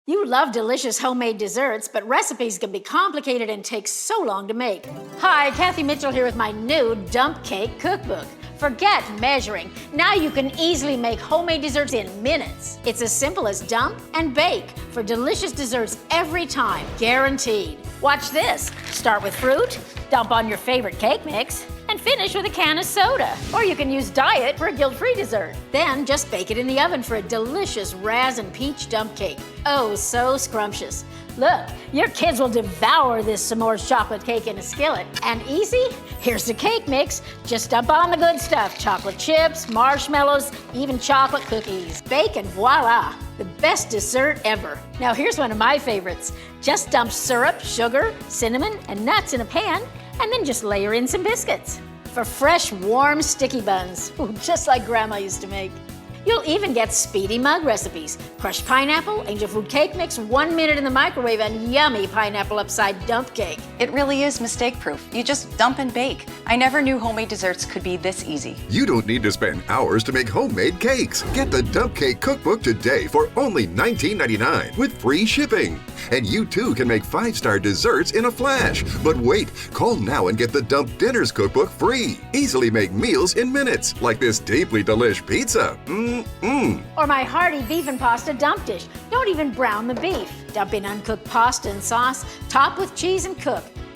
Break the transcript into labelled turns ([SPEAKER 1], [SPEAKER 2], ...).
[SPEAKER 1] You love delicious homemade desserts, but recipes can be complicated and take so long to make. Hi, Kathy Mitchell here with my new Dump Cake Cookbook. Forget measuring. Now you can easily make homemade desserts in minutes. It's as simple as dump and bake for delicious desserts every time, guaranteed. Watch this. Start with fruit, dump on your favorite cake mix, and finish with a can of soda. Or you can use diet for a guilt-free dessert. Then just bake it in the oven for a delicious raz and peach dump cake. Oh, so scrumptious. Look, your kids will devour this s'mores chocolate cake in a skillet. And easy? Here's the cake mix. Just dump on the good stuff. Chocolate chips, marshmallows, even chocolate cookies. Bake and voila, the best dessert ever. Now here's one of my favorites. Just dump syrup, sugar, cinnamon, and nuts in a pan, and then just layer in some biscuits. For fresh, warm, sticky buns, just like Grandma used to make. You'll even get speedy mug recipes. Crushed pineapple, angel food cake mix, 1 minute in the microwave, and yummy pineapple upside dump cake.
[SPEAKER 2] It really is mistake-proof. You just dump and bake. I never knew homemade desserts could be this easy.
[SPEAKER 3] You don't need to spend hours to make homemade cakes. Get the Dump Cake Cookbook today for only $19.99 with free shipping. And you too can make 5-star desserts in a flash. But wait, call now and get the Dump Dinners Cookbook free. Easily make meals in minutes, like this deeply delish pizza.
[SPEAKER 1] Or my hearty beef and pasta dump dish. Don't even brown the beef. Dump in uncooked pasta and sauce, top with cheese and cook.